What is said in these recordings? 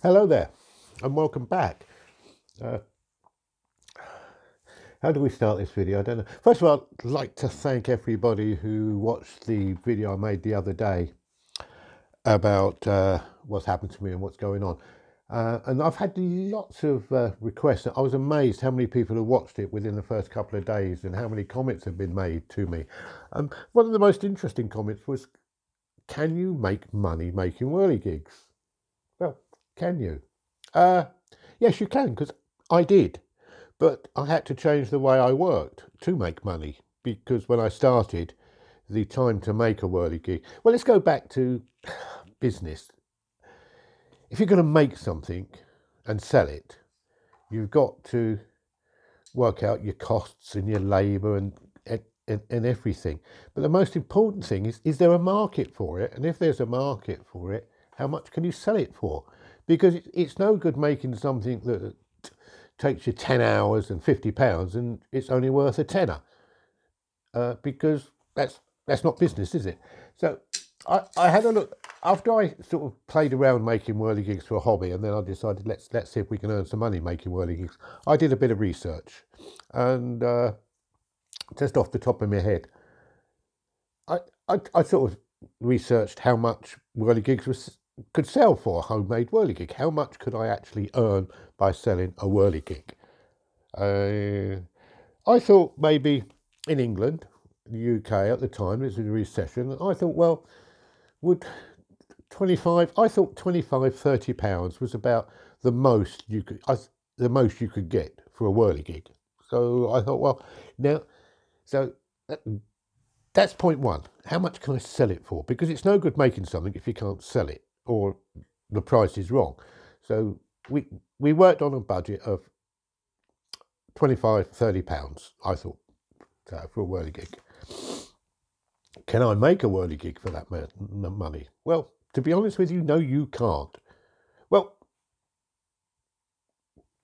Hello there, and welcome back. Uh, how do we start this video? I don't know. First of all, I'd like to thank everybody who watched the video I made the other day about what's happened to me and what's going on. And I've had lots of requests. I was amazed how many people have watched it within the first couple of days and how many comments have been made to me. One of the most interesting comments was, can you make money making whirligigs? Well, can you? Yes, you can, because I did. But I had to change the way I worked to make money, because when I started, the time to make a whirligig. Well, let's go back to business. If you're going to make something and sell it, you've got to work out your costs and your labour and everything. But the most important thing is there a market for it? And if there's a market for it, how much can you sell it for? Because it's no good making something that takes you 10 hours and £50 and it's only worth a tenner, because that's not business, is it? So I had a look after I sort of played around making whirligigs for a hobby, and then I decided let's see if we can earn some money making whirligigs. I did a bit of research, and just off the top of my head, I sort of researched how much whirligigs could sell for a homemade whirligig. How much could I actually earn by selling a whirligig? I thought maybe in England, the UK at the time, it was in a recession, I thought, well, would 25, I thought 25, £30 was about the most you could get for a whirligig. So I thought, well, now, so that's point one. How much can I sell it for? Because it's no good making something if you can't sell it or the price is wrong. So we worked on a budget of 25, £30, I thought, for a whirligig. Can I make a whirligig for that money? Well, to be honest with you, no, you can't. Well,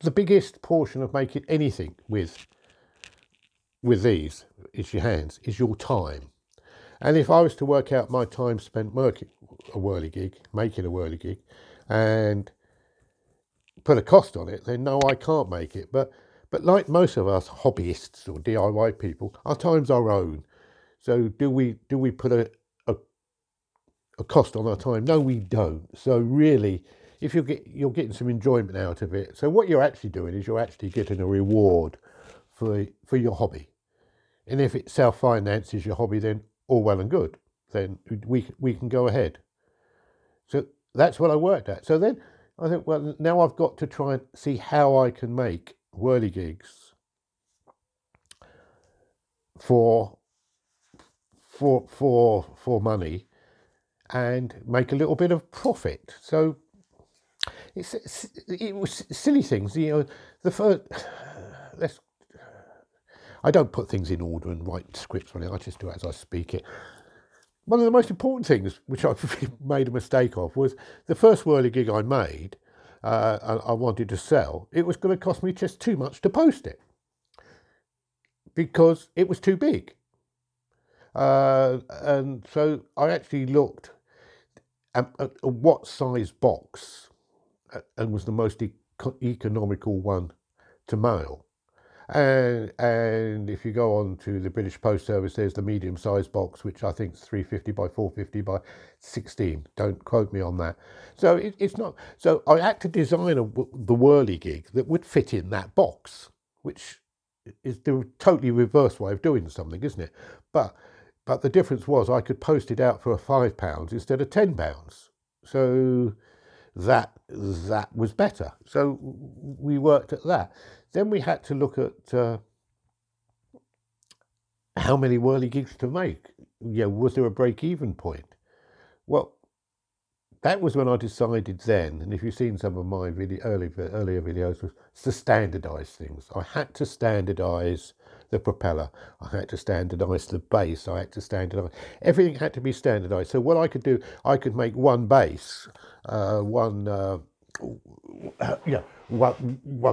the biggest portion of making anything with these is your hands, is your time. And if I was to work out my time spent making a whirligig, and put a cost on it, then no, I can't make it. But like most of us hobbyists or DIY people, our time's our own. So do we put a cost on our time? No, we don't. So really, if you're getting some enjoyment out of it. So what you're actually doing is you're actually getting a reward for your hobby. And if it self-finances your hobby, then all well and good. Then we can go ahead. So that's what I worked at. So then I think, well, now I've got to try and see how I can make whirligigs for money and make a little bit of profit. So it was silly things, you know. The first, I don't put things in order and write scripts on it. I just do it as I speak it. One of the most important things, which I've made a mistake of, was the first whirligig I made, and I wanted to sell. It was going to cost me just too much to post it because it was too big. And so I actually looked at what size box and was the most economical one to mail. And if you go on to the British Post Service, there's the medium size box, which I think is 350 by 450 by 16. Don't quote me on that. So it's not. So I had to design the whirligig that would fit in that box, which is the totally reverse way of doing something, isn't it? But the difference was I could post it out for £5 instead of £10. So that was better. So we worked at that. Then we had to look at how many whirligigs to make. Yeah, was there a break-even point? Well, that was when I decided then, and if you've seen some of my earlier videos, was to standardise things. I had to standardise the propeller. I had to standardise the base. I had to standardise. Everything had to be standardised. So what I could do, I could make one base, one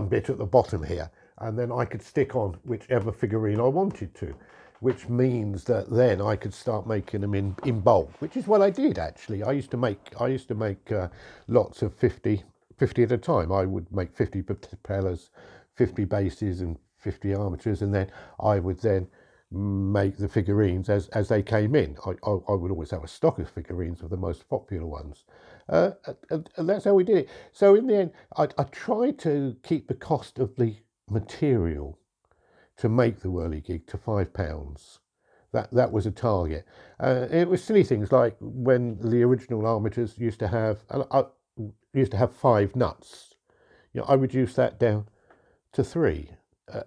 bit at the bottom here, and then I could stick on whichever figurine I wanted to, which means that then I could start making them in bulk, which is what I did actually. I used to make lots of 50 50 at a time. I would make 50 propellers, 50 bases and 50 armatures, and then I would then make the figurines as they came in. I would always have a stock of figurines of the most popular ones. And that's how we did it. So in the end, I tried to keep the cost of the material to make the Whirligig to £5. That was a target. It was silly things like when the original armatures used to have 5 nuts. You know, I reduced that down to 3.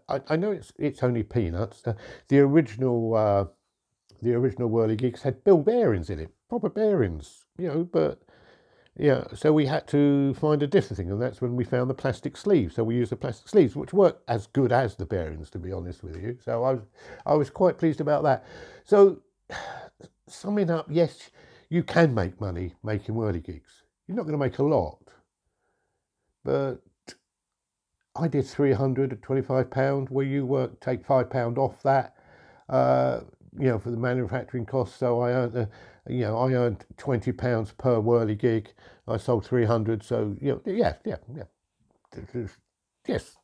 I know it's only peanuts. The original Whirligigs had bill bearings in it, proper bearings, you know. But yeah, so we had to find a different thing, and that's when we found the plastic sleeves. So we used the plastic sleeves, which weren't as good as the bearings, to be honest with you. So I was quite pleased about that. So summing up, yes, you can make money making Whirligigs. You're not going to make a lot, but I did £325 where you take £5 off that, you know, for the manufacturing costs. So I earned, I earned £20 per Whirligig. I sold 300. So, you know, yeah. Yes,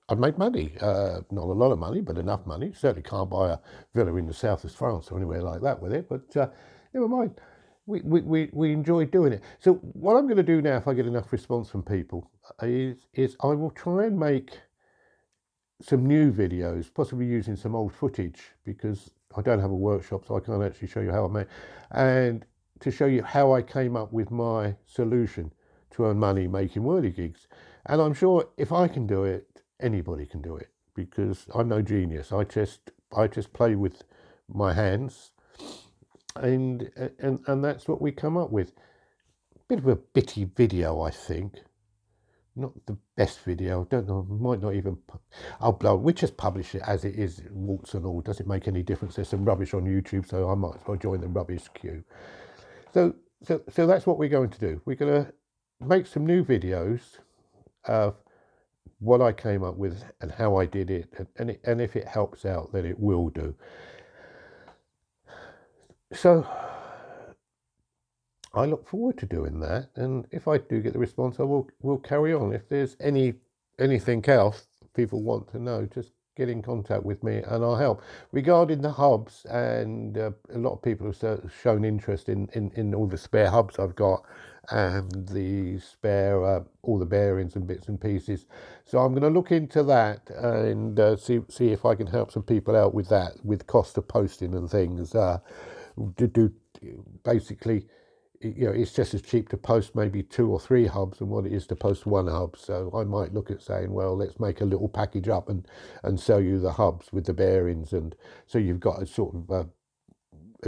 I made money. Not a lot of money, but enough money. Certainly can't buy a villa in the south of France or anywhere like that with it. But never mind. We enjoyed doing it. So what I'm going to do now, if I get enough response from people, is I will try and make some new videos, possibly using some old footage, because I don't have a workshop, so I can't actually show you how I made, and to show you how I came up with my solution to earn money making Whirligigs. And I'm sure if I can do it, anybody can do it, because I'm no genius. I just play with my hands, and that's what we come up with. Bit of a bitty video, I think. Not the best video. Don't know. Might not even. I'll blow. We just publish it as it is, warts and all. Does it make any difference? There's some rubbish on YouTube, so I might as well join the rubbish queue. So that's what we're going to do. We're going to make some new videos of what I came up with and how I did it, and if it helps out, then it will do. So I look forward to doing that, and if I do get the response, we'll carry on. If there's anything else people want to know, just get in contact with me and I'll help. Regarding the hubs, and a lot of people have shown interest in all the spare hubs I've got, and the spare all the bearings and bits and pieces. So I'm going to look into that and see if I can help some people out with that, with cost of posting and things. Do basically, you know, it's just as cheap to post maybe 2 or 3 hubs than what it is to post 1 hub. So I might look at saying, well, let's make a little package up and sell you the hubs with the bearings, and so you've got a sort of a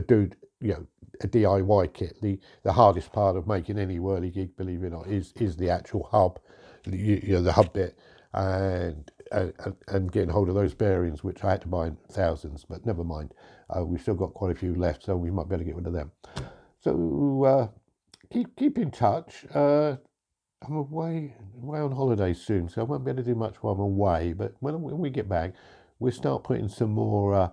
DIY kit. The hardest part of making any Whirligig, believe it or not, is the actual hub, you know, the hub bit, and getting hold of those bearings, which I had to buy in thousands, but never mind. We've still got quite a few left, so we might be able to get rid of them. So keep in touch. I'm away on holiday soon, so I won't be able to do much while I'm away. But when we get back, we'll start putting some more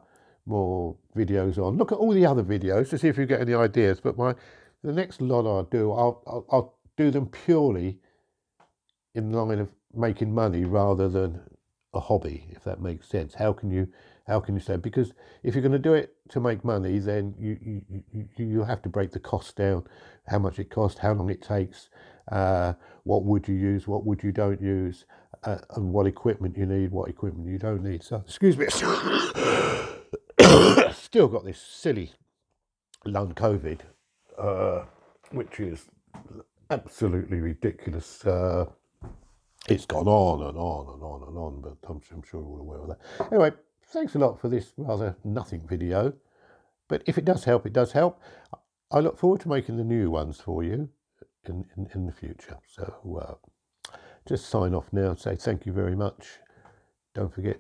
videos on. Look at all the other videos to see if you get any ideas. But the next lot I'll do, I'll do them purely in the line of making money rather than a hobby, if that makes sense. How can you say? Because if you're going to do it to make money, then you have to break the cost down, how much it costs, how long it takes, what wood you use, what wood you don't use, and what equipment you need, what equipment you don't need. So excuse me, still got this silly lung COVID, which is absolutely ridiculous. It's gone on and on and on and on, but I'm sure you're all aware of that. Anyway, thanks a lot for this rather nothing video, but if it does help, it does help. I look forward to making the new ones for you in the future. So just sign off now and say thank you very much. Don't forget